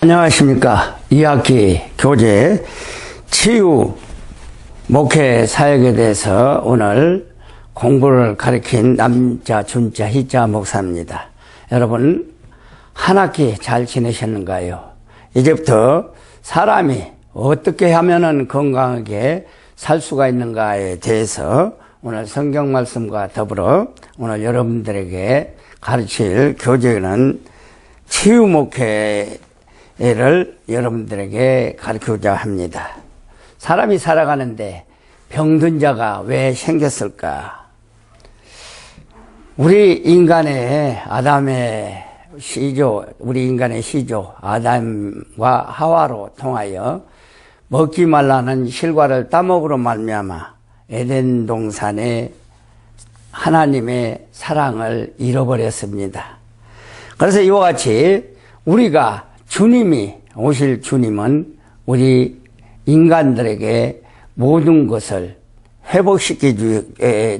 안녕하십니까. 2학기 교재 치유 목회 사역에 대해서 오늘 공부를 가르친 남자 준자 희자 목사입니다. 여러분 한 학기 잘 지내셨는가요? 이제부터 사람이 어떻게 하면은 건강하게 살 수가 있는가에 대해서 오늘 성경 말씀과 더불어 오늘 여러분들에게 가르칠 교재는 치유 목회 를 여러분들에게 가르치고자 합니다. 사람이 살아가는데 병든 자가 왜 생겼을까? 우리 인간의 시조 아담과 하와로 통하여 먹지 말라는 실과를 따먹으로 말미암아 에덴 동산에 하나님의 사랑을 잃어버렸습니다. 그래서 이와 같이 우리가 오실 주님은 우리 인간들에게 모든 것을 회복시켜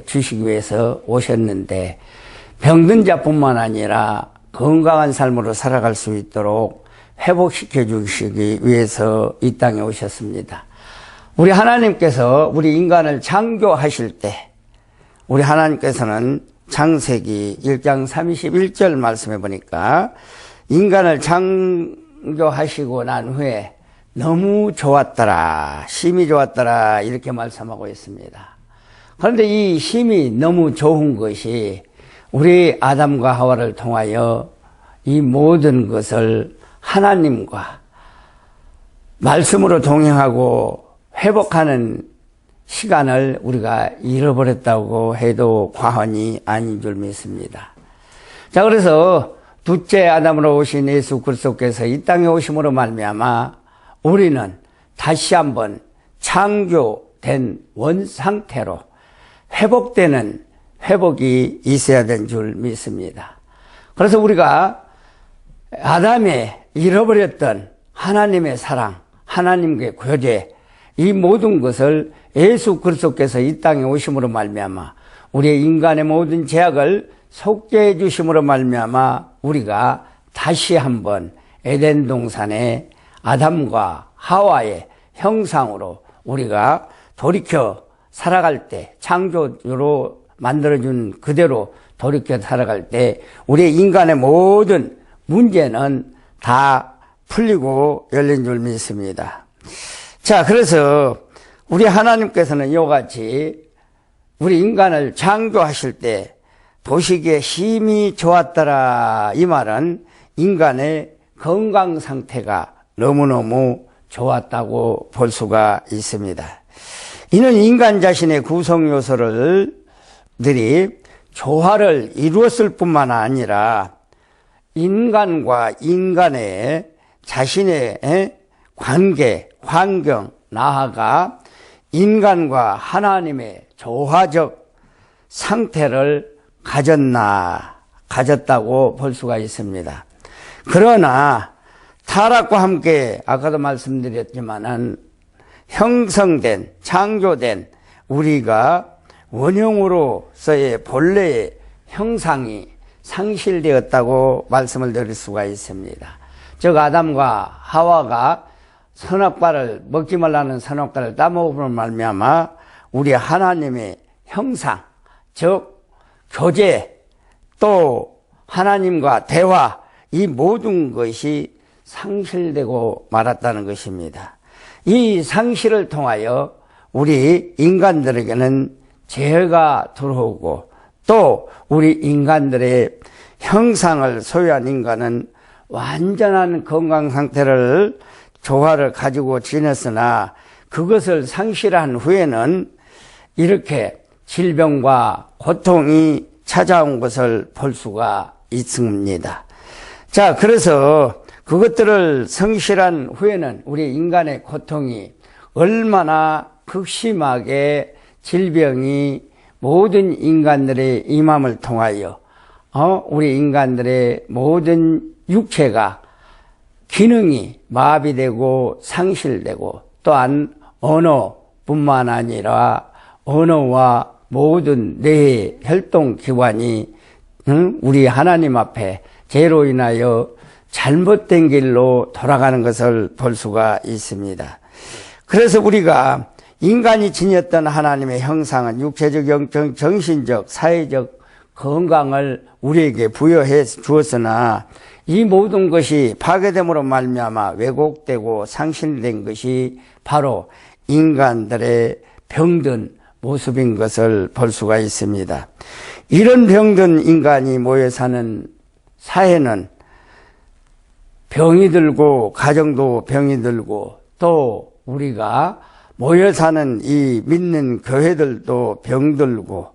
주시기 위해서 오셨는데 병든 자뿐만 아니라 건강한 삶으로 살아갈 수 있도록 회복시켜 주시기 위해서 이 땅에 오셨습니다. 우리 하나님께서 우리 인간을 창조하실 때 우리 하나님께서는 창세기 1장 31절 말씀해 보니까 인간을 창조하시고 난 후에 너무 좋았더라, 심히 좋았더라 이렇게 말씀하고 있습니다. 그런데 이 심히 너무 좋은 것이 우리 아담과 하와를 통하여 이 모든 것을 하나님과 말씀으로 동행하고 회복하는 시간을 우리가 잃어버렸다고 해도 과언이 아닌 줄 믿습니다. 자, 그래서 둘째 아담으로 오신 예수 그리스도께서 이 땅에 오심으로 말미암아 우리는 다시 한번 창조된 원상태로 회복되는 회복이 있어야 되는 줄 믿습니다. 그래서 우리가 아담의 잃어버렸던 하나님의 사랑, 하나님과의 교제, 이 모든 것을 예수 그리스도께서 이 땅에 오심으로 말미암아 우리의 인간의 모든 죄악을 속죄해 주심으로 말미암아 우리가 다시 한번 에덴 동산의 아담과 하와의 형상으로 우리가 돌이켜 살아갈 때, 창조로 만들어준 그대로 돌이켜 살아갈 때 우리 인간의 모든 문제는 다 풀리고 열린 줄 믿습니다. 자, 그래서 우리 하나님께서는 이와 같이 우리 인간을 창조하실 때 보시기에 힘이 좋았더라. 이 말은 인간의 건강 상태가 너무너무 좋았다고 볼 수가 있습니다. 이는 인간 자신의 구성 요소들이 조화를 이루었을 뿐만 아니라 인간과 인간의 자신의 관계, 환경, 나아가 인간과 하나님의 조화적 상태를 가졌다고 볼 수가 있습니다. 그러나 타락과 함께 아까도 말씀드렸지만은 형성된, 창조된 우리가 원형으로서의 본래의 형상이 상실되었다고 말씀을 드릴 수가 있습니다. 즉 아담과 하와가 선악과를 먹지 말라는 선악과를 따먹음으로 말미암아 우리 하나님의 형상, 즉 교제, 또 하나님과 대화, 이 모든 것이 상실되고 말았다는 것입니다. 이 상실을 통하여 우리 인간들에게는 죄가 들어오고 또 우리 인간들의 형상을 소유한 인간은 완전한 건강 상태를 조화를 가지고 지냈으나 그것을 상실한 후에는 이렇게 질병과 고통이 찾아온 것을 볼 수가 있습니다. 자, 그래서 그것들을 성실한 후에는 우리 인간의 고통이 얼마나 극심하게 질병이 모든 인간들의 임함을 통하여 우리 인간들의 모든 육체가 기능이 마비되고 상실되고 또한 언어뿐만 아니라 언어와 모든 뇌의 혈동기관이 우리 하나님 앞에 죄로 인하여 잘못된 길로 돌아가는 것을 볼 수가 있습니다. 그래서 우리가 인간이 지녔던 하나님의 형상은 육체적, 영적, 정신적, 사회적 건강을 우리에게 부여해 주었으나 이 모든 것이 파괴됨으로 말미암아 왜곡되고 상실된 것이 바로 인간들의 병든 모습인 것을 볼 수가 있습니다. 이런 병든 인간이 모여 사는 사회는 병이 들고 가정도 병이 들고 또 우리가 모여 사는 이 믿는 교회들도 병들고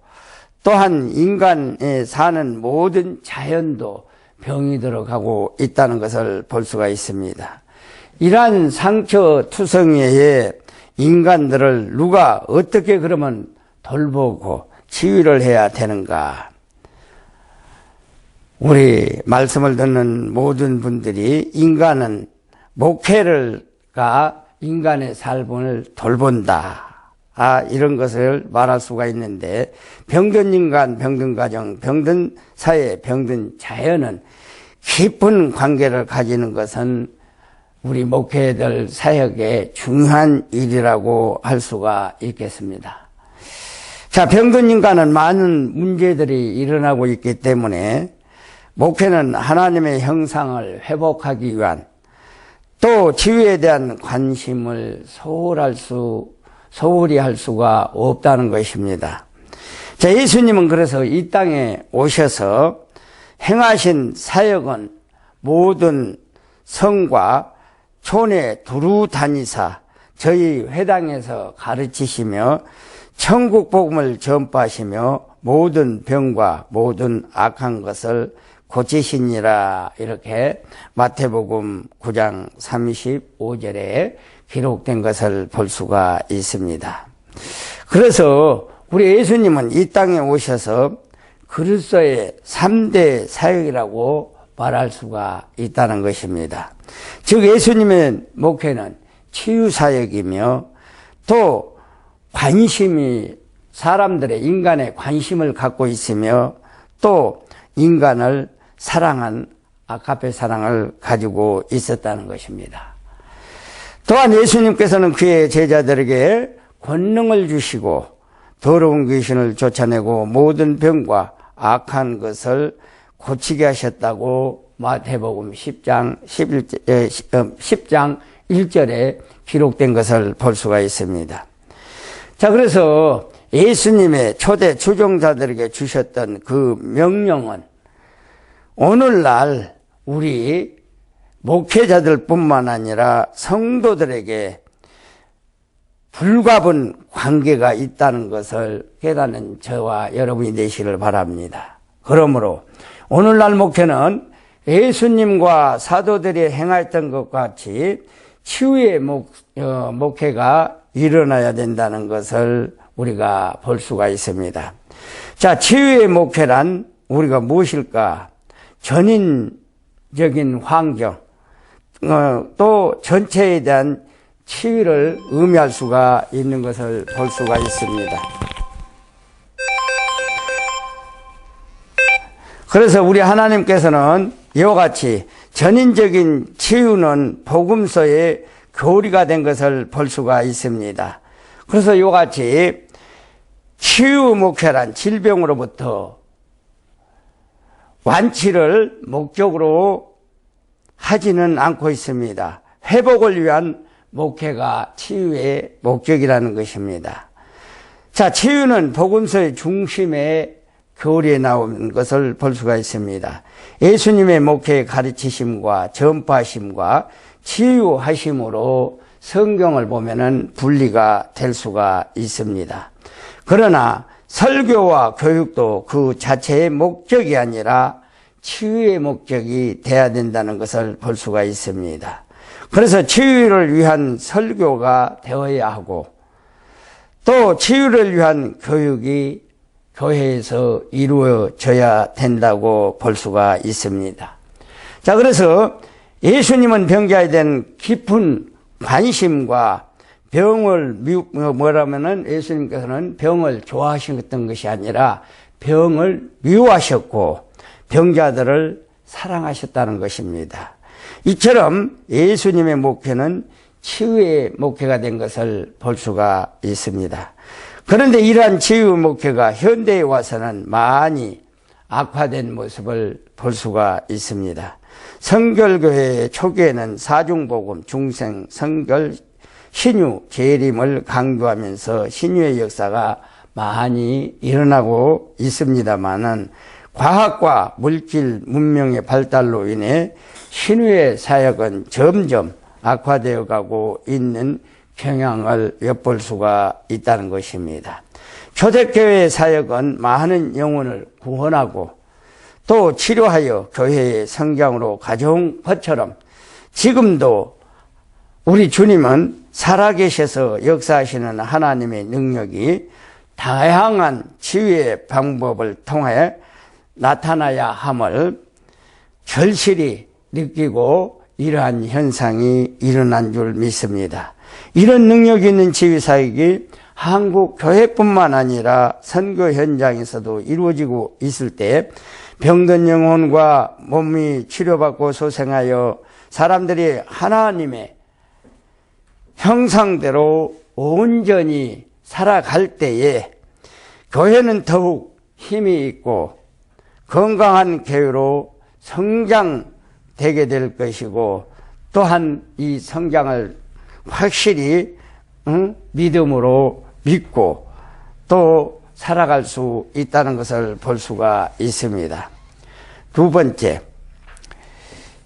또한 인간에 사는 모든 자연도 병이 들어가고 있다는 것을 볼 수가 있습니다. 이러한 상처투성이의 인간들을 누가 어떻게 그러면 돌보고 치유를 해야 되는가? 우리 말씀을 듣는 모든 분들이 인간은 목회가 인간의 삶을 돌본다. 이런 것을 말할 수가 있는데 병든 인간, 병든 가정, 병든 사회, 병든 자연은 깊은 관계를 가지는 것은 우리 목회들 사역의 중요한 일이라고 할 수가 있겠습니다. 자, 병든 인간은 많은 문제들이 일어나고 있기 때문에 목회는 하나님의 형상을 회복하기 위한 또 치유에 대한 관심을 소홀히 할 수가 없다는 것입니다. 자, 예수님은 그래서 이 땅에 오셔서 행하신 사역은 모든 성과 촌에 두루 다니사 저희 회당에서 가르치시며 천국 복음을 전파하시며 모든 병과 모든 악한 것을 고치시니라. 이렇게 마태복음 9장 35절에 기록된 것을 볼 수가 있습니다. 그래서 우리 예수님은 이 땅에 오셔서 그리스도의 3대 사역이라고 말할 수가 있다는 것입니다. 즉 예수님의 목회는 치유사역이며 또 관심이 사람들의 인간의 관심을 갖고 있으며 또 인간을 사랑한 아가페 사랑을 가지고 있었다는 것입니다. 또한 예수님께서는 그의 제자들에게 권능을 주시고 더러운 귀신을 쫓아내고 모든 병과 악한 것을 고치게 하셨다고 마태복음 10장 1절에 기록된 것을 볼 수가 있습니다. 자, 그래서 예수님의 초대 추종자들에게 주셨던 그 명령은 오늘날 우리 목회자들 뿐만 아니라 성도들에게 불가분 관계가 있다는 것을 깨닫는 저와 여러분이 되시기를 바랍니다. 그러므로 오늘날 목회는 예수님과 사도들이 행했던 것 같이 치유의 목회가 일어나야 된다는 것을 우리가 볼 수가 있습니다. 자, 치유의 목회란 우리가 무엇일까? 전인적인 환경, 또 전체에 대한 치유를 의미할 수가 있는 것을 볼 수가 있습니다. 그래서 우리 하나님께서는 이와 같이 전인적인 치유는 복음서의 교리가 된 것을 볼 수가 있습니다. 그래서 이와 같이 치유 목회란 질병으로부터 완치를 목적으로 하지는 않고 있습니다. 회복을 위한 목회가 치유의 목적이라는 것입니다. 자, 치유는 복음서의 중심에 교리에 나온 것을 볼 수가 있습니다. 예수님의 목회의 가르치심과 전파하심과 치유하심으로 성경을 보면은 분리가 될 수가 있습니다. 그러나 설교와 교육도 그 자체의 목적이 아니라 치유의 목적이 돼야 된다는 것을 볼 수가 있습니다. 그래서 치유를 위한 설교가 되어야 하고 또 치유를 위한 교육이 교회에서 이루어져야 된다고 볼 수가 있습니다. 자, 그래서 예수님은 병자에 대한 깊은 관심과 병을 뭐라면은 예수님께서는 병을 좋아하셨던 것이 아니라 병을 미워하셨고 병자들을 사랑하셨다는 것입니다. 이처럼 예수님의 목회는 치유의 목회가 된 것을 볼 수가 있습니다. 그런데 이러한 치유 목회가 현대에 와서는 많이 악화된 모습을 볼 수가 있습니다. 성결교회 초기에는 사중복음, 중생, 성결, 신유, 재림을 강조하면서 신유의 역사가 많이 일어나고 있습니다만은 과학과 물질, 문명의 발달로 인해 신유의 사역은 점점 악화되어 가고 있는 경향을 엿볼 수가 있다는 것입니다. 초대교회의 사역은 많은 영혼을 구원하고 또 치료하여 교회의 성장으로 가져온 것처럼 지금도 우리 주님은 살아계셔서 역사하시는 하나님의 능력이 다양한 치유의 방법을 통해 나타나야 함을 절실히 느끼고 이러한 현상이 일어난 줄 믿습니다. 이런 능력 있는 치유사역이 한국 교회뿐만 아니라 선교 현장에서도 이루어지고 있을 때 병든 영혼과 몸이 치료받고 소생하여 사람들이 하나님의 형상대로 온전히 살아갈 때에 교회는 더욱 힘이 있고 건강한 교회로 성장되게 될 것이고 또한 이 성장을 확실히 믿음으로 믿고 또 살아갈 수 있다는 것을 볼 수가 있습니다. 두 번째,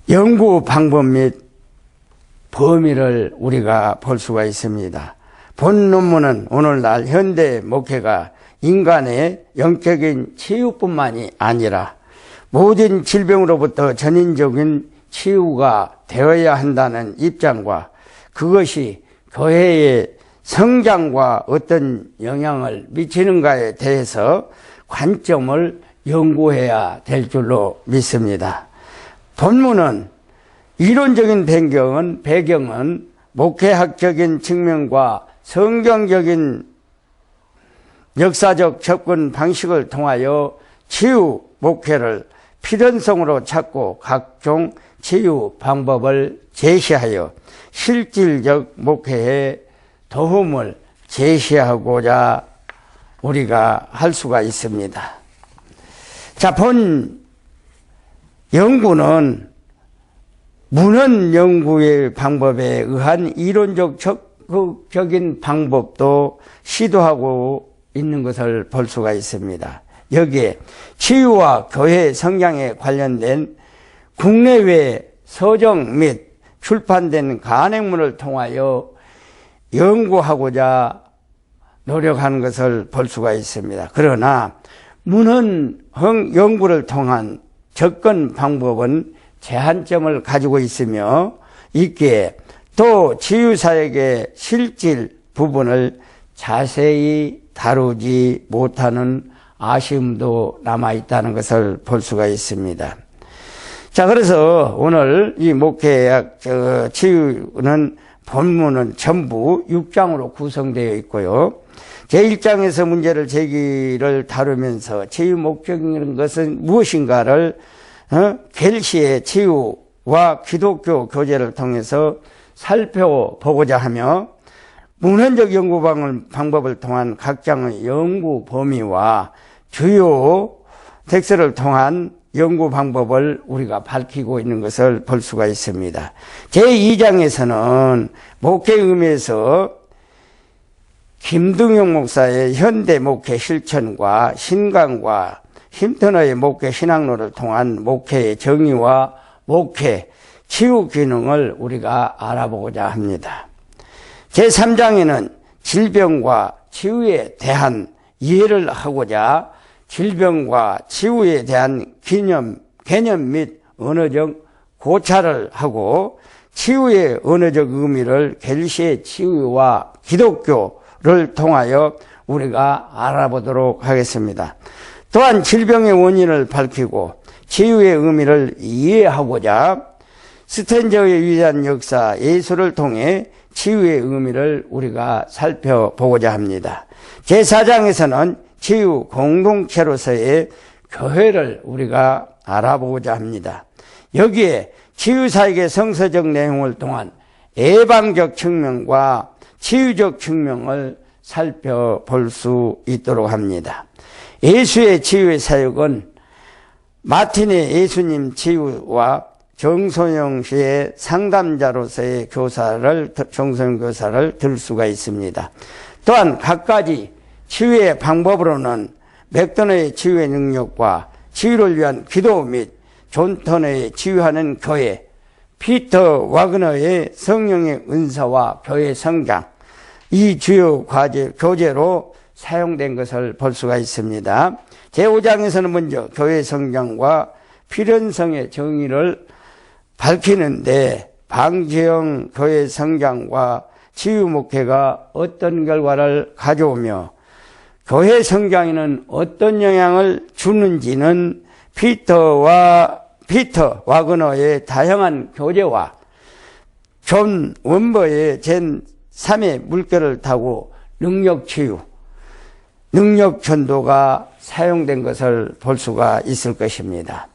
연구 방법 및 범위를 우리가 볼 수가 있습니다. 본 논문은 오늘날 현대 목회가 인간의 영적인 치유뿐만이 아니라 모든 질병으로부터 전인적인 치유가 되어야 한다는 입장과 그것이 교회의 성장과 어떤 영향을 미치는가에 대해서 관점을 연구해야 될 줄로 믿습니다. 본문은 이론적인 배경은 목회학적인 측면과 성경적인 역사적 접근 방식을 통하여 치유 목회를 필연성으로 찾고 각종 치유 방법을 제시하여 실질적 목회에 도움을 제시하고자 우리가 할 수가 있습니다. 자, 본 연구는 문헌 연구의 방법에 의한 이론적 적극적인 방법도 시도하고 있는 것을 볼 수가 있습니다. 여기에 치유와 교회 성장에 관련된 국내외 서적 및 출판된 간행문을 통하여 연구하고자 노력하는 것을 볼 수가 있습니다. 그러나 문헌 연구를 통한 접근 방법은 제한점을 가지고 있으며 있기에 또 치유사역의 실질 부분을 자세히 다루지 못하는 아쉬움도 남아있다는 것을 볼 수가 있습니다. 자, 그래서 오늘 이 목회학 치유는 본문은 전부 6장으로 구성되어 있고요. 제1장에서 문제를 제기를 다루면서 치유 목적인 것은 무엇인가를 겔시의 치유와 기독교 교제를 통해서 살펴보고자 하며 문헌적 연구 방법을 통한 각 장의 연구 범위와 주요 텍스트를 통한 연구 방법을 우리가 밝히고 있는 것을 볼 수가 있습니다. 제2장에서는 목회 의미에서 김등용 목사의 현대 목회 실천과 신강과 힘터너의 목회 신학론을 통한 목회의 정의와 목회 치유 기능을 우리가 알아보고자 합니다. 제3장에는 질병과 치유에 대한 이해를 하고자 질병과 치유에 대한 개념 및 언어적 고찰을 하고 치유의 언어적 의미를 겔시의 치유와 기독교를 통하여 우리가 알아보도록 하겠습니다. 또한 질병의 원인을 밝히고 치유의 의미를 이해하고자 스탠저의 위대한 역사 예수를 통해 치유의 의미를 우리가 살펴보고자 합니다. 제4장에서는 치유 공동체로서의 교회를 우리가 알아보고자 합니다. 여기에 치유사역의 성서적 내용을 통한 예방적 측면과 치유적 측면을 살펴볼 수 있도록 합니다. 예수의 치유의 사역은 마틴의 예수님 치유와 정소영 씨의 상담자로서의 정소영 교사를 들 수가 있습니다. 또한 각가지 치유의 방법으로는 맥도너의 치유의 능력과 치유를 위한 기도 및 존 터너의 치유하는 교회, 피터 와그너의 성령의 은사와 교회 성장, 이 주요 교재로 사용된 것을 볼 수가 있습니다. 제5장에서는 먼저 교회 성장과 필연성의 정의를 밝히는데 방지형 교회 성장과 치유 목회가 어떤 결과를 가져오며 교회 성장에는 어떤 영향을 주는지는 피터 와그너의 다양한 교재와 존 원버의 제3의 물결을 타고 능력치유, 능력전도가 사용된 것을 볼 수가 있을 것입니다.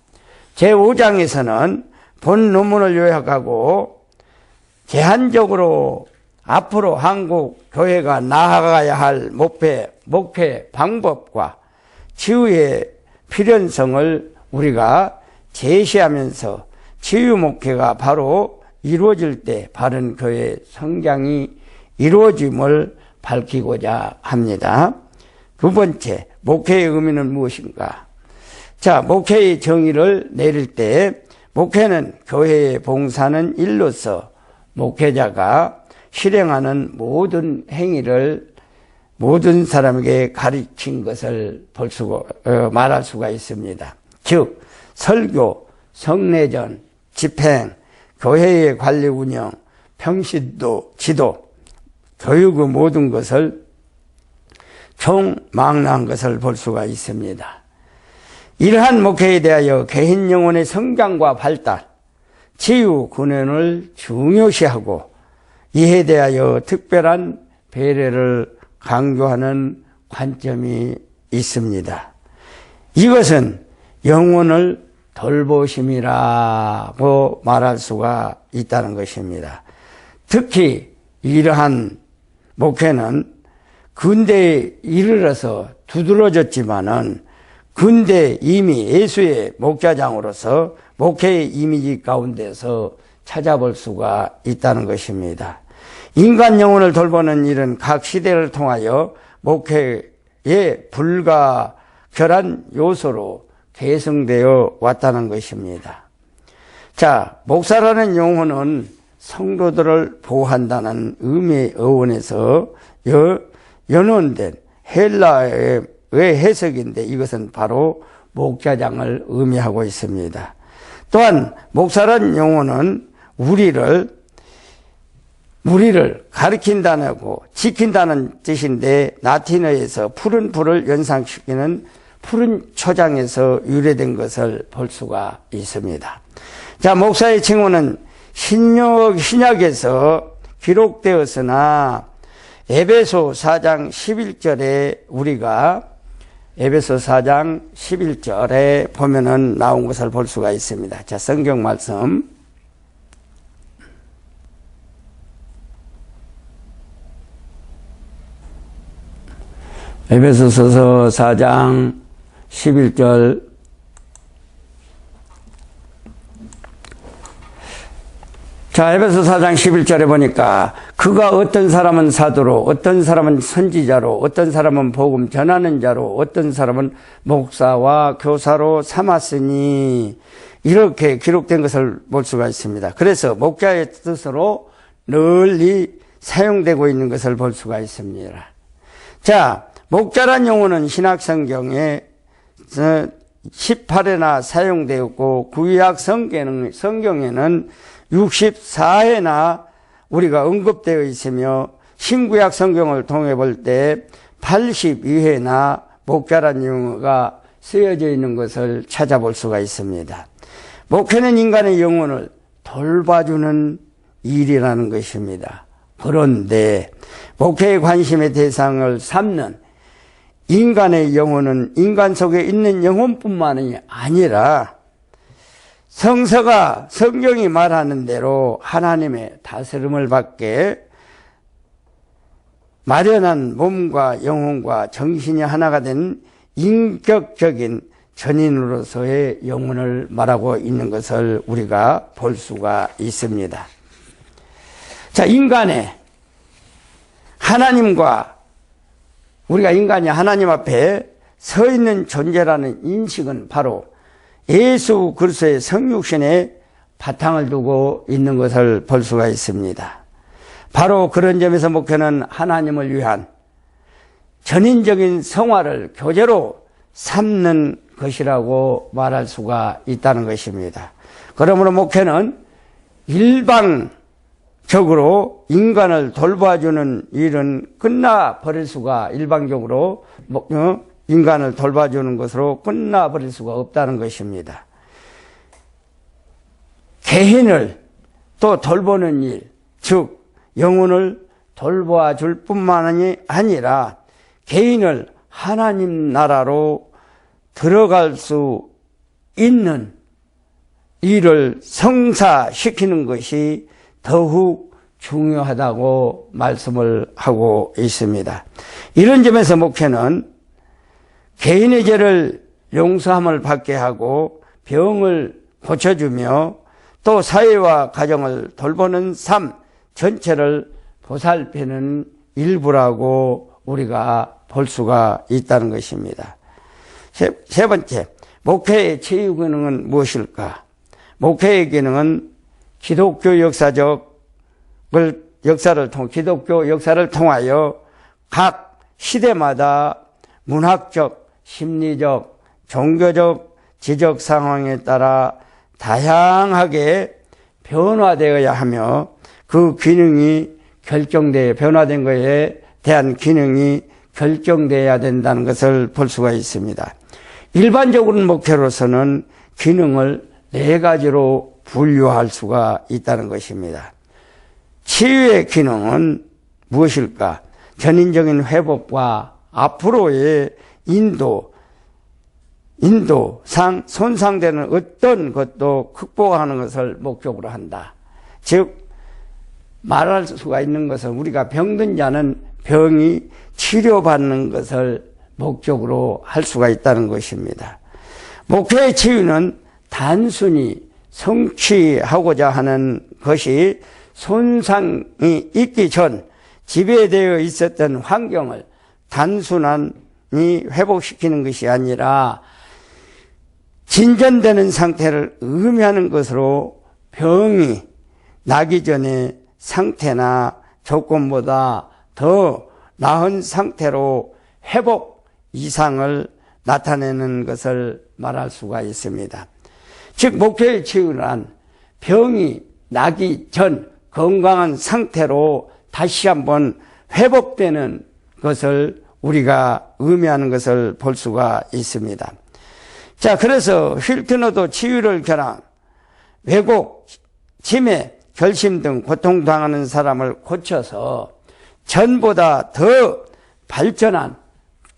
제5장에서는 본 논문을 요약하고 제한적으로 앞으로 한국 교회가 나아가야 할 목회 방법과 치유의 필연성을 우리가 제시하면서 치유 목회가 바로 이루어질 때 바른 교회 성장이 이루어짐을 밝히고자 합니다. 두 번째, 목회의 의미는 무엇인가? 자, 목회의 정의를 내릴 때 목회는 교회에 봉사하는 일로서 목회자가 실행하는 모든 행위를 모든 사람에게 가르친 것을 말할 수가 있습니다. 즉 설교, 성례전, 집행, 교회의 관리 운영, 평신도, 지도, 교육의 모든 것을 총망라한 것을 볼 수가 있습니다. 이러한 목회에 대하여 개인 영혼의 성장과 발달, 치유, 군현을 중요시하고 이에 대하여 특별한 배려를 강조하는 관점이 있습니다. 이것은 영혼을 돌보심이라고 말할 수가 있다는 것입니다. 특히 이러한 목회는 근대에 이르러서 두드러졌지만은 근대 이미 예수의 목자장으로서 목회의 이미지 가운데서 찾아볼 수가 있다는 것입니다. 인간 영혼을 돌보는 일은 각 시대를 통하여 목회의 불가결한 요소로 계승되어 왔다는 것입니다. 자, 목사라는 용어는 성도들을 보호한다는 의미의 어원에서 연원된 헬라어의 해석인데 이것은 바로 목자장을 의미하고 있습니다. 또한 목사라는 용어는 우리를 가르친다고 지킨다는 뜻인데 라틴어에서 푸른 풀을 연상시키는 푸른 초장에서 유래된 것을 볼 수가 있습니다. 자, 목사의 칭호는 신약에서 기록되었으나 에베소 4장 11절에 우리가 에베소 4장 11절에 보면은 나온 것을 볼 수가 있습니다. 자, 성경 말씀. 에베소서 4장 11절. 자, 에베소 4장 11절에 보니까 그가 어떤 사람은 사도로, 어떤 사람은 선지자로, 어떤 사람은 복음 전하는 자로, 어떤 사람은 목사와 교사로 삼았으니 이렇게 기록된 것을 볼 수가 있습니다. 그래서 목자의 뜻으로 널리 사용되고 있는 것을 볼 수가 있습니다. 자, 목자란 용어는 신약성경에 18회나 사용되었고 구약 성경에는 64회나 우리가 언급되어 있으며 신구약 성경을 통해 볼 때 82회나 목자란 용어가 쓰여져 있는 것을 찾아볼 수가 있습니다. 목회는 인간의 영혼을 돌봐주는 일이라는 것입니다. 그런데 목회의 관심의 대상을 삼는 인간의 영혼은 인간 속에 있는 영혼뿐만이 아니라 성서가 성경이 말하는 대로 하나님의 다스림을 받게 마련한 몸과 영혼과 정신이 하나가 된 인격적인 전인으로서의 영혼을 말하고 있는 것을 우리가 볼 수가 있습니다. 자, 인간의 하나님과 우리가 인간이 하나님 앞에 서 있는 존재라는 인식은 바로 예수 그리스도의 성육신에 바탕을 두고 있는 것을 볼 수가 있습니다. 바로 그런 점에서 목회는 하나님을 위한 전인적인 성화를 교제로 삼는 것이라고 말할 수가 있다는 것입니다. 그러므로 목회는 일방적으로 인간을 돌봐주는 일은 끝나버릴 수가 일방적으로 인간을 돌봐주는 것으로 끝나버릴 수가 없다는 것입니다. 개인을 또 돌보는 일, 즉 영혼을 돌봐줄 뿐만이 아니라 개인을 하나님 나라로 들어갈 수 있는 일을 성사시키는 것이 더욱 중요하다고 말씀을 하고 있습니다. 이런 점에서 목회는 개인의 죄를 용서함을 받게 하고 병을 고쳐주며 또 사회와 가정을 돌보는 삶 전체를 보살피는 일부라고 우리가 볼 수가 있다는 것입니다. 세 번째, 목회의 최후 기능은 무엇일까? 목회의 기능은 기독교 기독교 역사를 통하여 각 시대마다 문학적, 심리적, 종교적, 지적 상황에 따라 다양하게 변화되어야 하며 그 기능이 변화된 것에 대한 기능이 결정되어야 된다는 것을 볼 수가 있습니다. 일반적으로는 목회로서는 기능을 4가지로 분류할 수가 있다는 것입니다. 치유의 기능은 무엇일까? 전인적인 회복과 앞으로의 인도상 손상되는 어떤 것도 극복하는 것을 목적으로 한다. 즉 말할 수가 있는 것은 우리가 병든 자는 병이 치료받는 것을 목적으로 할 수가 있다는 것입니다. 목회의 치유는 단순히 성취하고자 하는 것이 손상이 있기 전 지배되어 있었던 환경을 단순히 회복시키는 것이 아니라 진전되는 상태를 의미하는 것으로 병이 나기 전에 상태나 조건보다 더 나은 상태로 회복 이상을 나타내는 것을 말할 수가 있습니다. 즉 목회의 치유란 병이 나기 전 건강한 상태로 다시 한번 회복되는 것을 우리가 의미하는 것을 볼 수가 있습니다. 자, 그래서 힐트너도 치유를 결함, 왜곡, 치매, 결심 등 고통당하는 사람을 고쳐서 전보다 더 발전한,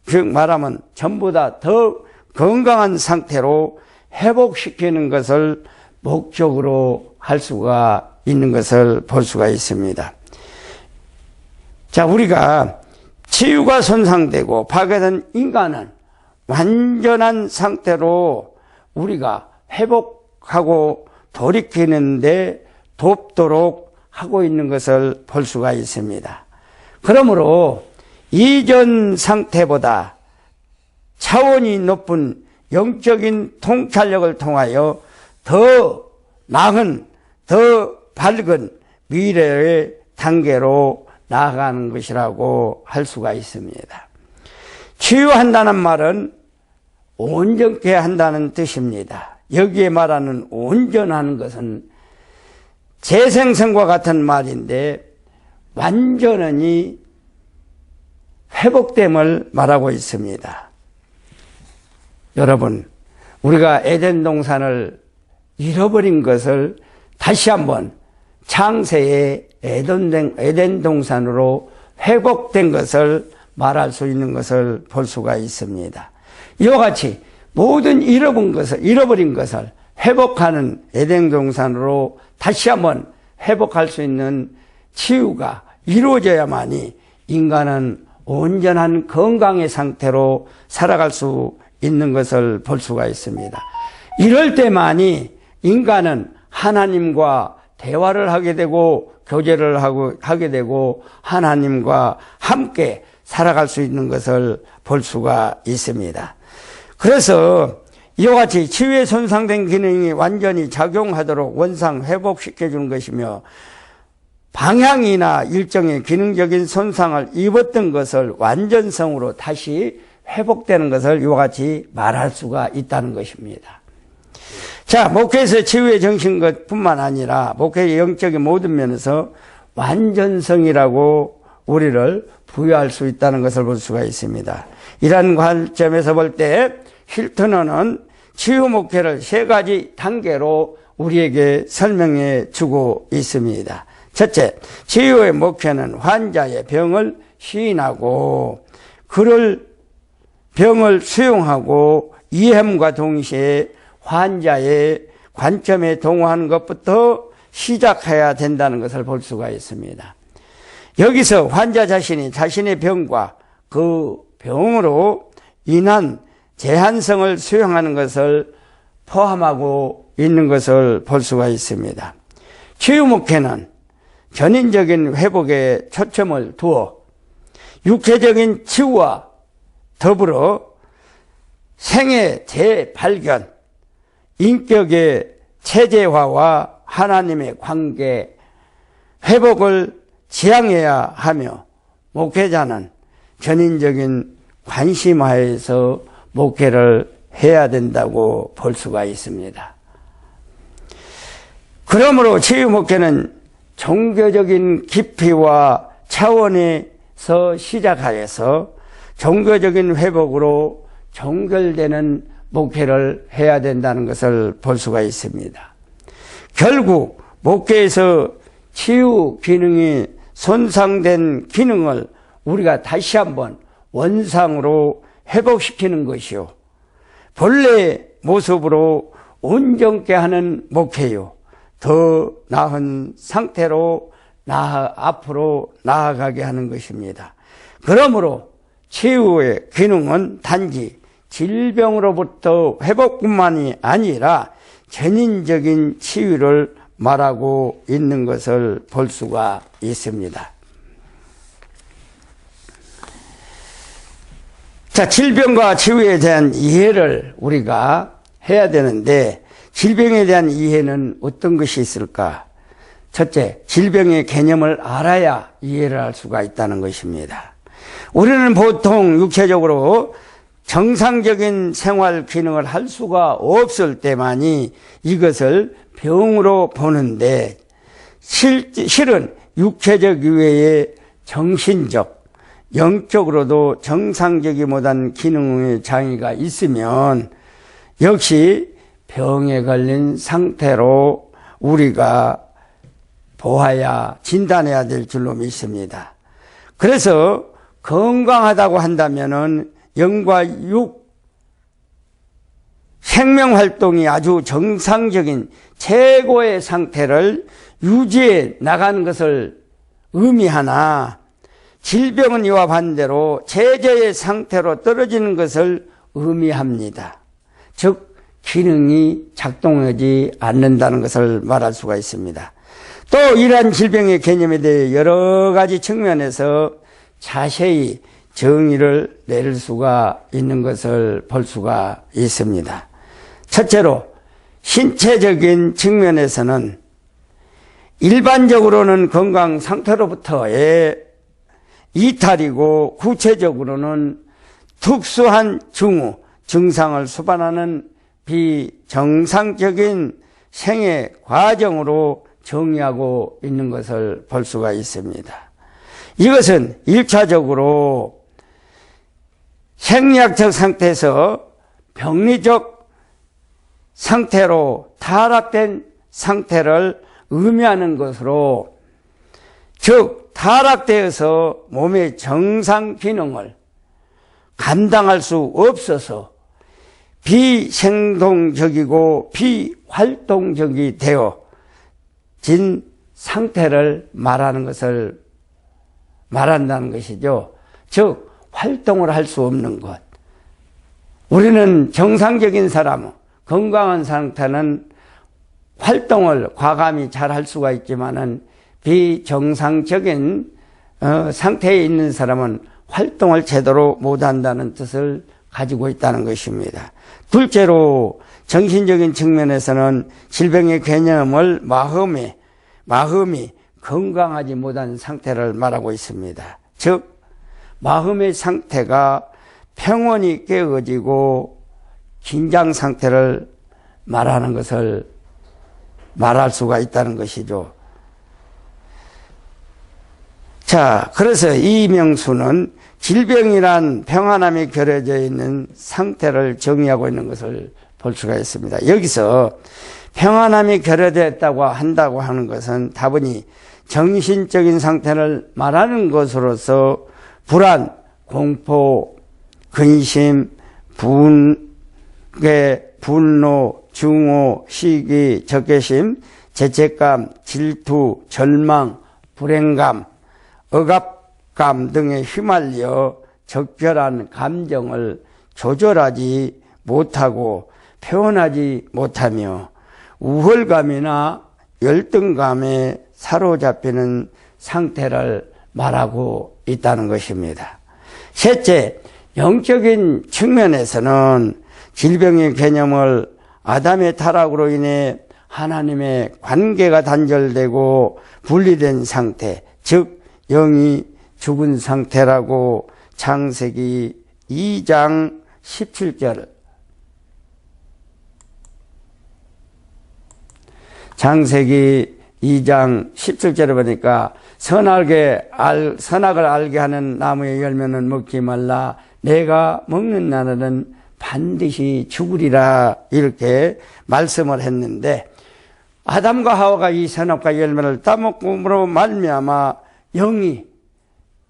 즉 말하면 전보다 더 건강한 상태로 회복시키는 것을 목적으로 할 수가 있는 것을 볼 수가 있습니다. 자, 우리가 치유가 손상되고 파괴된 인간은 완전한 상태로 우리가 회복하고 돌이키는데 돕도록 하고 있는 것을 볼 수가 있습니다. 그러므로 이전 상태보다 차원이 높은 영적인 통찰력을 통하여 더 나은, 더 밝은 미래의 단계로 나아가는 것이라고 할 수가 있습니다. 치유한다는 말은 온전케 한다는 뜻입니다. 여기에 말하는 온전하는 것은 재생성과 같은 말인데 완전히 회복됨을 말하고 있습니다. 여러분, 우리가 에덴 동산을 잃어버린 것을 다시 한번 창세의 에덴 동산으로 회복된 것을 말할 수 있는 것을 볼 수가 있습니다. 이와 같이 모든 잃어버린 것을 회복하는 애정동산으로 다시 한번 회복할 수 있는 치유가 이루어져야만이 인간은 온전한 건강의 상태로 살아갈 수 있는 것을 볼 수가 있습니다. 이럴 때만이 인간은 하나님과 대화를 하게 되고 교제를 하게 되고 하나님과 함께 살아갈 수 있는 것을 볼 수가 있습니다. 그래서 이와 같이 치유에 손상된 기능이 완전히 작용하도록 원상 회복시켜 주는 것이며 방향이나 일정의 기능적인 손상을 입었던 것을 완전성으로 다시 회복되는 것을 이와 같이 말할 수가 있다는 것입니다. 자, 목회에서 치유의 정신 것뿐만 아니라 목회의 영적인 모든 면에서 완전성이라고 우리를 부여할 수 있다는 것을 볼 수가 있습니다. 이러한 관점에서 볼 때 힐트너는 치유 목회를 세 가지 단계로 우리에게 설명해 주고 있습니다. 첫째, 치유의 목회는 환자의 병을 시인하고 그를 병을 수용하고 이해함과 동시에 환자의 관점에 동화하는 것부터 시작해야 된다는 것을 볼 수가 있습니다. 여기서 환자 자신이 자신의 병과 그 병으로 인한 제한성을 수용하는 것을 포함하고 있는 것을 볼 수가 있습니다. 치유 목회는 전인적인 회복에 초점을 두어 육체적인 치유와 더불어 생의 재발견, 인격의 체제화와 하나님의 관계, 회복을 지향해야 하며 목회자는 전인적인 관심하에서 목회를 해야 된다고 볼 수가 있습니다. 그러므로 치유 목회는 종교적인 깊이와 차원에서 시작하여서 종교적인 회복으로 종결되는 목회를 해야 된다는 것을 볼 수가 있습니다. 결국 목회에서 치유 기능이 손상된 기능을 우리가 다시 한번 원상으로 회복시키는 것이요, 본래 모습으로 온전케 하는 목회요, 더 나은 상태로 앞으로 나아가게 하는 것입니다. 그러므로 치유의 기능은 단지 질병으로부터 회복뿐만이 아니라 전인적인 치유를 말하고 있는 것을 볼 수가 있습니다. 자, 질병과 치유에 대한 이해를 우리가 해야 되는데 질병에 대한 이해는 어떤 것이 있을까? 첫째, 질병의 개념을 알아야 이해를 할 수가 있다는 것입니다. 우리는 보통 육체적으로 정상적인 생활 기능을 할 수가 없을 때만이 이것을 병으로 보는데 실은 육체적 이외에 정신적, 영적으로도 정상적이 못한 기능의 장애가 있으면 역시 병에 걸린 상태로 우리가 보아야 진단해야 될 줄로 믿습니다. 그래서 건강하다고 한다면은 영과 육 생명활동이 아주 정상적인 최고의 상태를 유지해 나가는 것을 의미하나 질병은 이와 반대로 최저의 상태로 떨어지는 것을 의미합니다. 즉 기능이 작동하지 않는다는 것을 말할 수가 있습니다. 또 이러한 질병의 개념에 대해 여러 가지 측면에서 자세히 정의를 내릴 수가 있는 것을 볼 수가 있습니다. 첫째로 신체적인 측면에서는 일반적으로는 건강 상태로부터의 이탈이고 구체적으로는 특수한 징후, 증상을 수반하는 비정상적인 생애 과정으로 정의하고 있는 것을 볼 수가 있습니다. 이것은 1차적으로 생리학적 상태에서 병리적 상태로 타락된 상태를 의미하는 것으로, 즉 타락되어서 몸의 정상 기능을 감당할 수 없어서 비생동적이고 비활동적이 되어진 상태를 말한다는 것이죠. 즉 활동을 할 수 없는 것. 우리는 정상적인 사람, 건강한 상태는 활동을 과감히 잘 할 수가 있지만은 비정상적인 상태에 있는 사람은 활동을 제대로 못한다는 뜻을 가지고 있다는 것입니다. 둘째로 정신적인 측면에서는 질병의 개념을 마음이 건강하지 못한 상태를 말하고 있습니다. 즉 마음의 상태가 평온이 깨어지고 긴장 상태를 말하는 것을 말할 수가 있다는 것이죠. 자, 그래서 이 명수는 질병이란 평안함이 결여져 있는 상태를 정의하고 있는 것을 볼 수가 있습니다. 여기서 평안함이 결여되었다고 한다고 하는 것은 다분히 정신적인 상태를 말하는 것으로서 불안, 공포, 근심, 분노, 증오, 시기, 적개심, 죄책감, 질투, 절망, 불행감, 억압감 등에 휘말려 적절한 감정을 조절하지 못하고 표현하지 못하며 우월감이나 열등감에 사로잡히는 상태를 말하고 있다는 것입니다. 셋째, 영적인 측면에서는 질병의 개념을 아담의 타락으로 인해 하나님의 관계가 단절되고 분리된 상태, 즉 영이 죽은 상태라고 창세기 2장 17절 창세기 2장 17절에 보니까 선악을 알게 하는 나무의 열매는 먹지 말라. 내가 먹는 날에는 반드시 죽으리라. 이렇게 말씀을 했는데 아담과 하와가 이 선악과 열매를 따먹음으로 말미암아 영이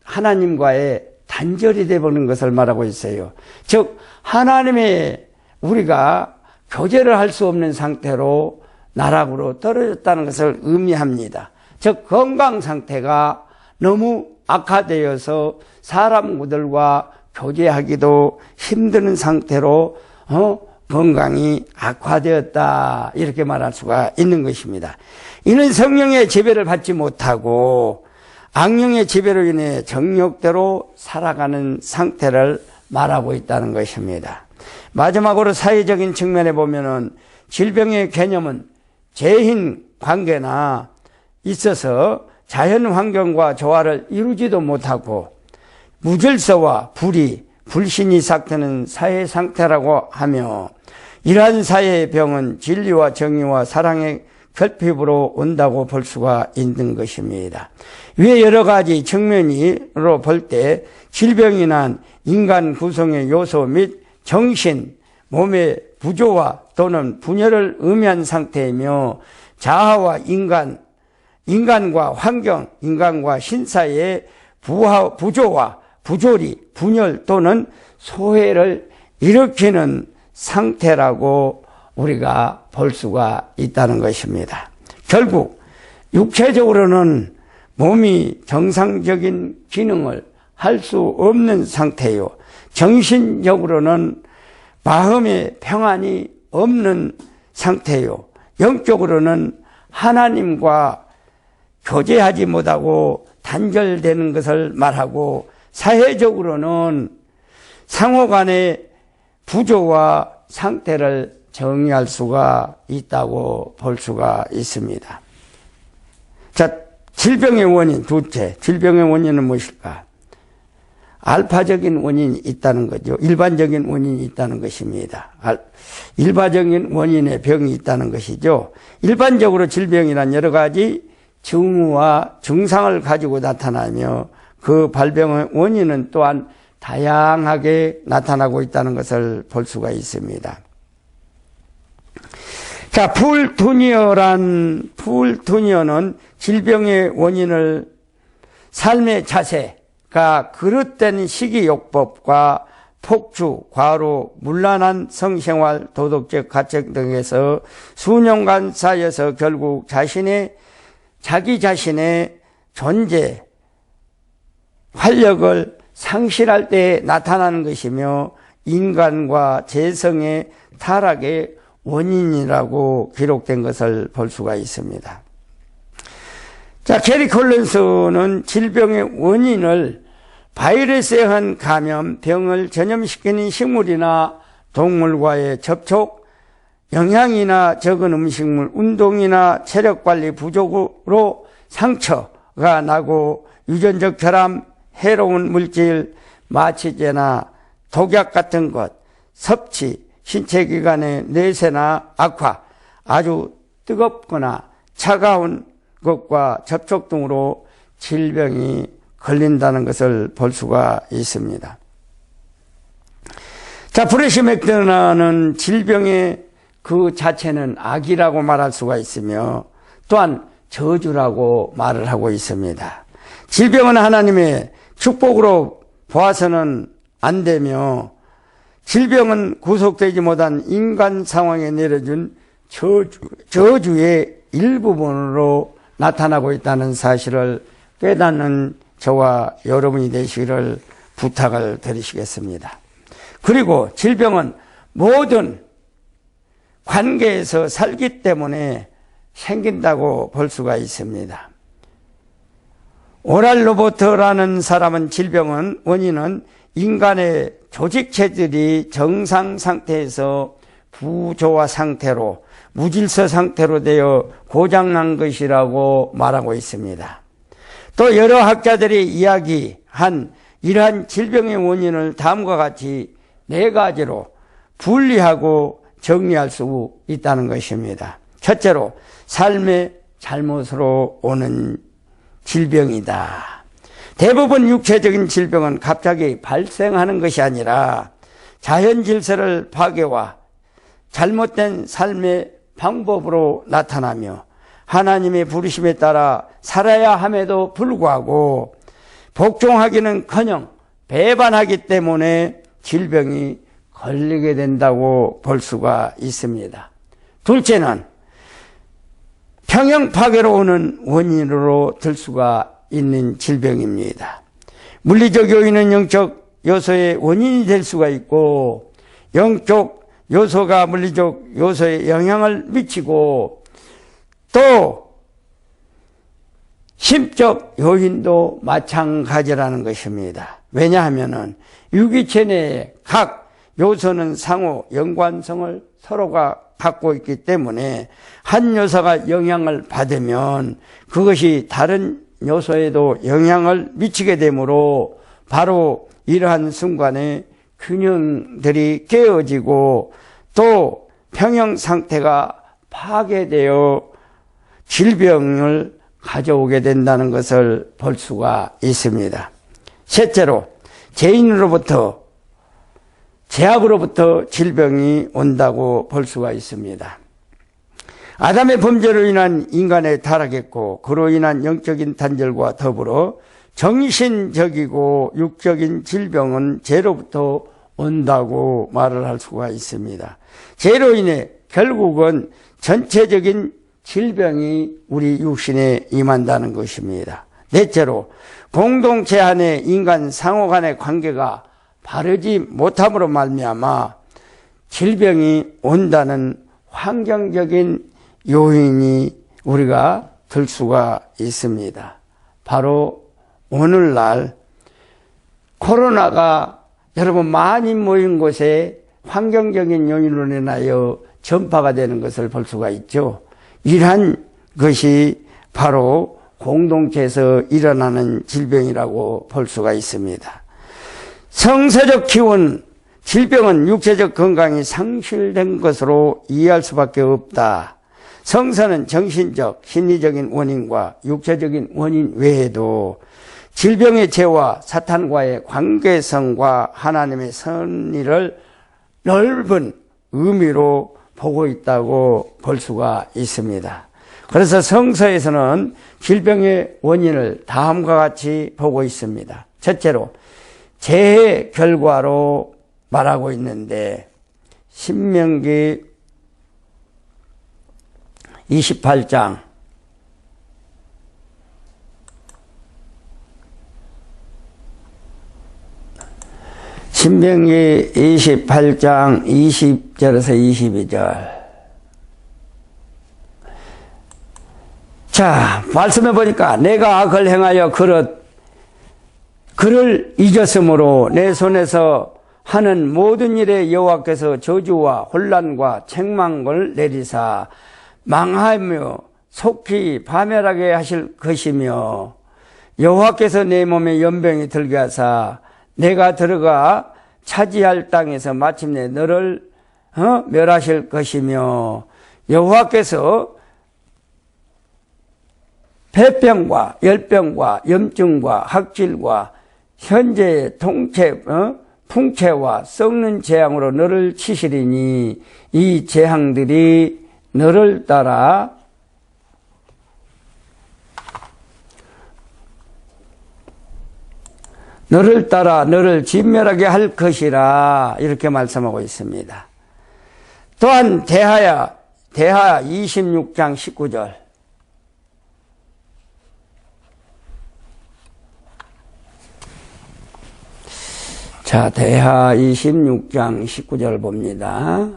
하나님과의 단절이 되어버린 것을 말하고 있어요. 즉 하나님의 우리가 교제를 할 수 없는 상태로 나락으로 떨어졌다는 것을 의미합니다. 즉 건강 상태가 너무 악화되어서 사람들과 교제하기도 힘든 상태로 건강이 악화되었다 이렇게 말할 수가 있는 것입니다. 이는 성령의 지배를 받지 못하고 악령의 지배로 인해 정욕대로 살아가는 상태를 말하고 있다는 것입니다. 마지막으로 사회적인 측면에 보면은 질병의 개념은 재인 관계나 있어서 자연 환경과 조화를 이루지도 못하고 무질서와 불신이 삭트는 사회 상태라고 하며 이러한 사회의 병은 진리와 정의와 사랑의 결핍으로 온다고 볼 수가 있는 것입니다. 위에 여러 가지 측면으로 볼 때 질병이 난 인간 구성의 요소 및 정신, 몸의 부조화 또는 분열을 의미한 상태이며 자아와 인간과 환경, 인간과 신사의 부조화, 부조리, 분열 또는 소외를 일으키는 상태라고 우리가 볼 수가 있다는 것입니다. 결국 육체적으로는 몸이 정상적인 기능을 할 수 없는 상태요. 정신적으로는 마음의 평안이 없는 상태요. 영적으로는 하나님과 교제하지 못하고 단절되는 것을 말하고 사회적으로는 상호간의 부조와 상태를 정의할 수가 있다고 볼 수가 있습니다. 자, 질병의 원인 둘째, 질병의 원인은 무엇일까? 알파적인 원인이 있다는 거죠. 일반적인 원인이 있다는 것입니다. 일반적인 원인의 병이 있다는 것이죠. 일반적으로 질병이란 여러 가지 징후와 증상을 가지고 나타나며 그 발병의 원인은 또한 다양하게 나타나고 있다는 것을 볼 수가 있습니다. 자, 풀투니어는 질병의 원인을 삶의 자세가 그릇된 식이요법과 폭주, 과로, 문란한 성생활, 도덕적 가책 등에서 수년간 쌓여서 결국 자기 자신의 존재, 활력을 상실할 때 나타나는 것이며 인간과 재성의 타락의 원인이라고 기록된 것을 볼 수가 있습니다. 자, 게리 콜린스는 질병의 원인을 바이러스에 의한 감염, 병을 전염시키는 식물이나 동물과의 접촉, 영양이나 적은 음식물, 운동이나 체력관리 부족으로 상처가 나고 유전적 결함, 해로운 물질, 마취제나 독약 같은 것, 섭취, 신체기관의 내세나 악화, 아주 뜨겁거나 차가운 것과 접촉 등으로 질병이 걸린다는 것을 볼 수가 있습니다. 자, 브래시 맥도나는 질병의 그 자체는 악이라고 말할 수가 있으며 또한 저주라고 말을 하고 있습니다. 질병은 하나님의 축복으로 보아서는 안 되며 질병은 구속되지 못한 인간 상황에 내려준 저주의 일부분으로 나타나고 있다는 사실을 깨닫는 저와 여러분이 되시기를 부탁을 드리시겠습니다. 그리고 질병은 모든 관계에서 살기 때문에 생긴다고 볼 수가 있습니다. 오랄 로버트라는 사람은 질병은 원인은 인간의 조직체들이 정상 상태에서 부조화 상태로 무질서 상태로 되어 고장난 것이라고 말하고 있습니다. 또 여러 학자들이 이야기한 이러한 질병의 원인을 다음과 같이 4가지로 분리하고 정리할 수 있다는 것입니다. 첫째로 삶의 잘못으로 오는 질병이다. 대부분 육체적인 질병은 갑자기 발생하는 것이 아니라 자연 질서를 파괴와 잘못된 삶의 방법으로 나타나며 하나님의 부르심에 따라 살아야 함에도 불구하고 복종하기는커녕 배반하기 때문에 질병이 걸리게 된다고 볼 수가 있습니다. 둘째는 평형 파괴로 오는 원인으로 들 수가 있는 질병입니다. 물리적 요인은 영적 요소의 원인이 될 수가 있고 영적 요소가 물리적 요소에 영향을 미치고 또 심적 요인도 마찬가지라는 것입니다. 왜냐하면 유기체 내의 각 요소는 상호 연관성을 서로가 갖고 있기 때문에 한 요소가 영향을 받으면 그것이 다른 요소에도 영향을 미치게 되므로 바로 이러한 순간에 균형들이 깨어지고 또 평형 상태가 파괴되어 질병을 가져오게 된다는 것을 볼 수가 있습니다. 셋째로 죄악으로부터 질병이 온다고 볼 수가 있습니다. 아담의 범죄로 인한 인간의 타락했고 그로 인한 영적인 단절과 더불어 정신적이고 육적인 질병은 죄로부터 온다고 말을 할 수가 있습니다. 죄로 인해 결국은 전체적인 질병이 우리 육신에 임한다는 것입니다. 넷째로 공동체 안에 인간 상호 간의 관계가 바르지 못함으로 말미암아 질병이 온다는 환경적인 요인이 우리가 들 수가 있습니다. 바로 오늘날 코로나가 여러분 많이 모인 곳에 환경적인 요인으로 인하여 전파가 되는 것을 볼 수가 있죠. 이러한 것이 바로 공동체에서 일어나는 질병이라고 볼 수가 있습니다. 성서적 기원, 질병은 육체적 건강이 상실된 것으로 이해할 수밖에 없다. 성서는 정신적, 심리적인 원인과 육체적인 원인 외에도 질병의 죄와 사탄과의 관계성과 하나님의 선의를 넓은 의미로 보고 있다고 볼 수가 있습니다. 그래서 성서에서는 질병의 원인을 다음과 같이 보고 있습니다. 첫째로, 죄의 결과로 말하고 있는데 신명기 28장 신명기 28장 20절에서 22절. 자, 말씀해 보니까 내가 악을 행하여 그를 잊었으므로 내 손에서 하는 모든 일에 여호와께서 저주와 혼란과 책망을 내리사 망하며 속히 파멸하게 하실 것이며 여호와께서 내 몸에 연병이 들게 하사 내가 들어가 차지할 땅에서 마침내 너를 멸하실 것이며 여호와께서 폐병과 열병과 염증과 학질과 현재의 풍채와 썩는 재앙으로 너를 치시리니 이 재앙들이 너를 따라 너를 진멸하게 할 것이라 이렇게 말씀하고 있습니다. 또한 대하 26장 19절. 자, 대하 26장 19절 봅니다.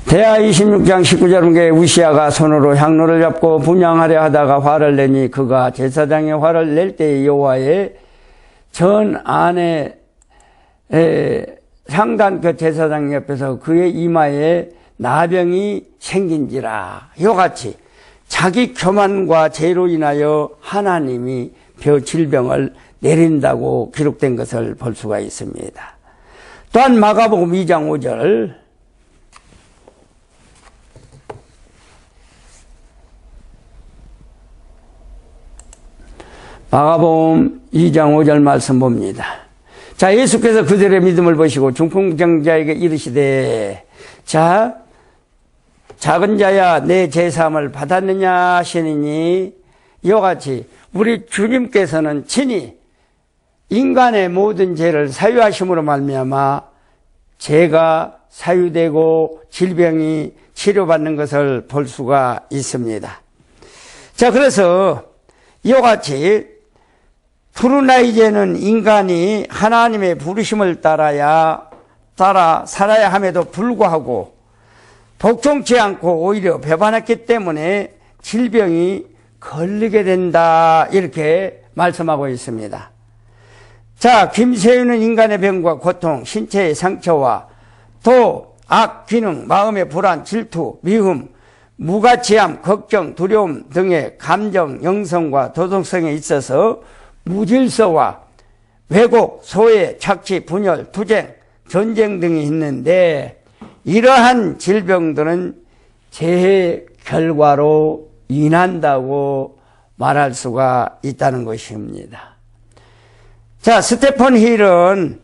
대하 26장 19절은 우시아가 손으로 향로를 잡고 분향하려 하다가 화를 내니 그가 제사장의 화를 낼 때에 여호와의 전 안에 향단 그 제사장 옆에서 그의 이마에 나병이 생긴지라. 이와 같이 자기 교만과 죄로 인하여 하나님이 질병을 내린다고 기록된 것을 볼 수가 있습니다. 또한 마가복음 2장 5절. 마가복음 2장 5절 말씀 봅니다. 자, 예수께서 그들의 믿음을 보시고 중풍병자에게 이르시되 자, 작은 자야 내 제사함을 받았느냐 하시니 이와 같이 우리 주님께서는 친히 인간의 모든 죄를 사유하심으로 말미암아 죄가 사유되고 질병이 치료받는 것을 볼 수가 있습니다. 자, 그래서 이와 같이 프루나이제는 인간이 하나님의 부르심을 따라 살아야 함에도 불구하고 복종치 않고 오히려 배반했기 때문에 질병이 걸리게 된다 이렇게 말씀하고 있습니다. 자, 김세윤은 인간의 병과 고통, 신체의 상처와 또 악기능, 마음의 불안, 질투, 미움, 무가치함, 걱정, 두려움 등의 감정, 영성과 도덕성에 있어서 무질서와 왜곡, 소외, 착취, 분열, 투쟁, 전쟁 등이 있는데 이러한 질병들은 재해 결과로 인한다고 말할 수가 있다는 것입니다. 자, 스테픈 힐은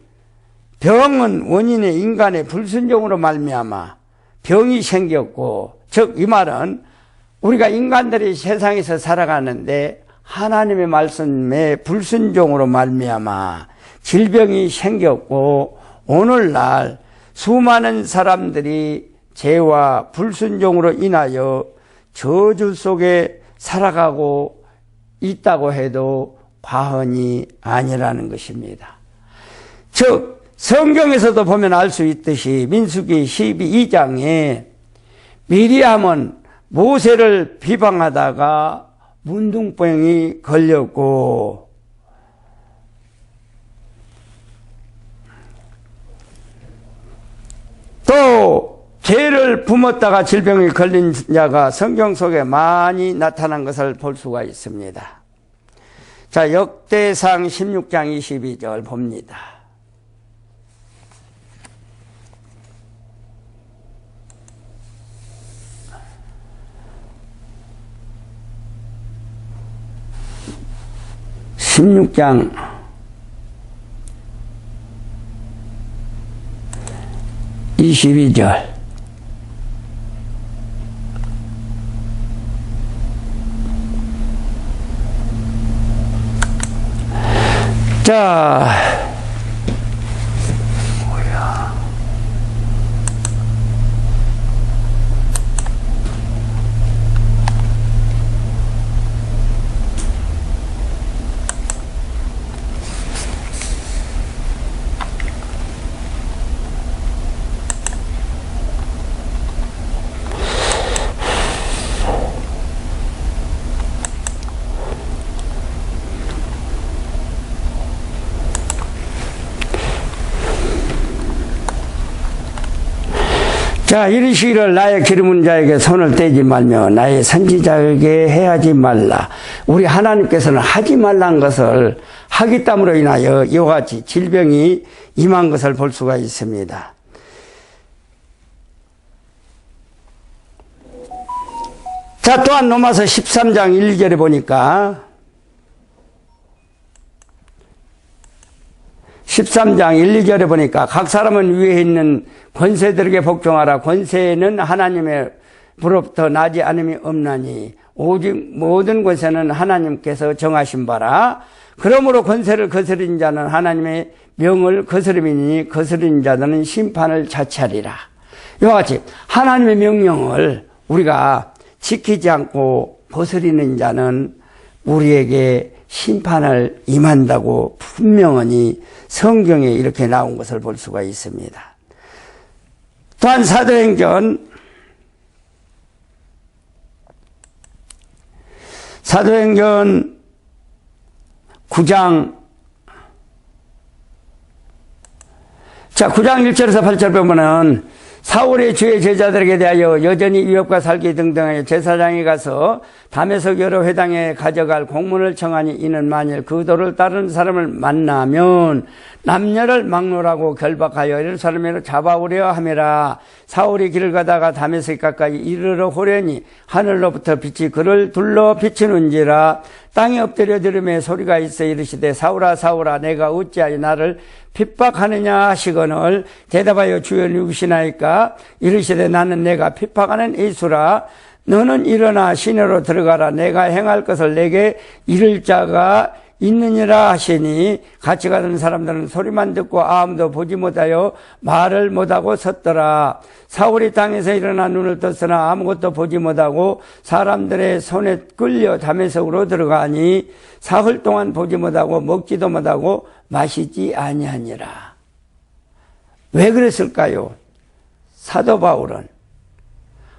병은 원인의 인간의 불순종으로 말미암아 병이 생겼고, 즉 이 말은 우리가 인간들이 세상에서 살아가는데 하나님의 말씀에 불순종으로 말미암아 질병이 생겼고 오늘날 수많은 사람들이 죄와 불순종으로 인하여 저주 속에 살아가고 있다고 해도 과언이 아니라는 것입니다. 즉 성경에서도 보면 알 수 있듯이 민수기 12장에 미리암은 모세를 비방하다가 문둥병이 걸렸고 또 죄를 품었다가 질병이 걸린 자가 성경 속에 많이 나타난 것을 볼 수가 있습니다. 자, 역대상 16장 22절 봅니다. (16장) 22절. 자, 자, 이르시기를 나의 기름은 자에게 손을 떼지 말며 나의 선지자에게 해하지 말라. 우리 하나님께서는 하지 말란 것을 하기 땀으로 인하여 이와 같이 질병이 임한 것을 볼 수가 있습니다. 자, 또한 로마서 13장 1, 2절에 보니까 13장 1, 2절에 보니까 각 사람은 위에 있는 권세들에게 복종하라. 권세는 하나님의 부로부터 나지 않음이 없나니 오직 모든 권세는 하나님께서 정하신 바라. 그러므로 권세를 거스린 자는 하나님의 명을 거스름이니 거스린 자들은 심판을 자취하리라. 이와 같이 하나님의 명령을 우리가 지키지 않고 거스리는 자는 우리에게 심판을 임한다고 분명히 성경에 이렇게 나온 것을 볼 수가 있습니다. 또한 사도행전 9장 9장 1절에서 8절 보면은 사울의 주의 제자들에게 대하여 여전히 위협과 살기 등등하여 제사장이 가서 다메섹 여러 회당에 가져갈 공문을 청하니 이는 만일 그 도를 따르는 사람을 만나면 남녀를 막론하고 결박하여 예루살렘으로 잡아오려 함이라. 사울이 길을 가다가 다메섹 가까이 이르러 호련히 하늘로부터 빛이 그를 둘러 비치는지라. 땅에 엎드려 들음에 소리가 있어 이르시되 사울아 사울아 내가 어찌하여 나를 핍박하느냐 하시거늘 대답하여 주여 누구시나이까. 이르시되 나는 내가 핍박하는 예수라. 너는 일어나 시내로 들어가라. 내가 행할 것을 내게 이를 자가 있느니라 하시니 같이 가던 사람들은 소리만 듣고 아무도 보지 못하여 말을 못하고 섰더라. 사울이 땅에서 일어나 눈을 떴으나 아무것도 보지 못하고 사람들의 손에 끌려 다메섹으로 들어가니 사흘 동안 보지 못하고 먹지도 못하고 마시지 아니하니라. 왜 그랬을까요? 사도 바울은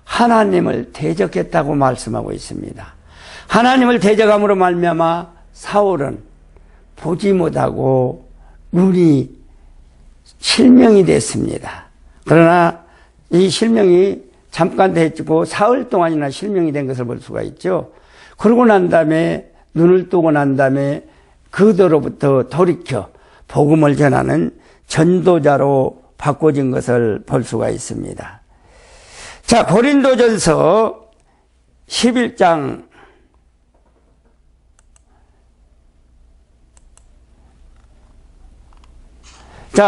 하나님을 대적했다고 말씀하고 있습니다. 하나님을 대적함으로 말미암아 사울은 보지 못하고 눈이 실명이 됐습니다. 그러나 이 실명이 잠깐 됐고 사흘 동안이나 실명이 된 것을 볼 수가 있죠. 그러고 난 다음에 눈을 뜨고 난 다음에 그도로부터 돌이켜 복음을 전하는 전도자로 바꿔진 것을 볼 수가 있습니다. 자, 고린도전서 11장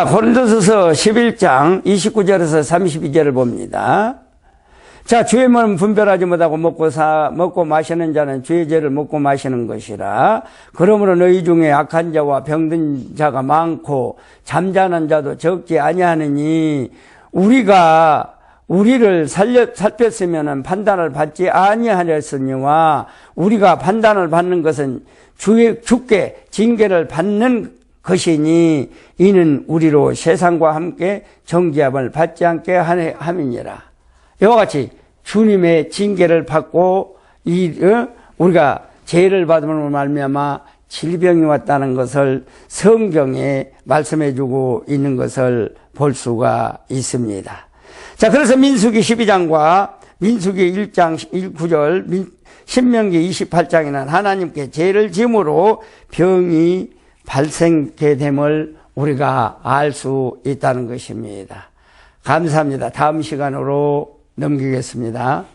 고린도전서 11장 29절에서 32절을 봅니다. 자, 주의 몸을 분별하지 못하고 먹고 마시는 자는 주의 죄를 먹고 마시는 것이라. 그러므로 너희 중에 악한 자와 병든 자가 많고 잠자는 자도 적지 아니하느니 우리가 우리를 살폈으면 판단을 받지 아니하렸으니와 우리가 판단을 받는 것은 주께 징계를 받는 것이니 이는 우리로 세상과 함께 정죄함을 받지 않게 함이니라. 이와 같이 주님의 징계를 받고 우리가 죄를 받음으로 말미암아 질병이 왔다는 것을 성경에 말씀해 주고 있는 것을 볼 수가 있습니다. 자, 그래서 민수기 12장과 민수기 1장 9절, 신명기 28장에는 하나님께 죄를 지음으로 병이 발생케 됨을 우리가 알 수 있다는 것입니다. 감사합니다. 다음 시간으로 넘기겠습니다.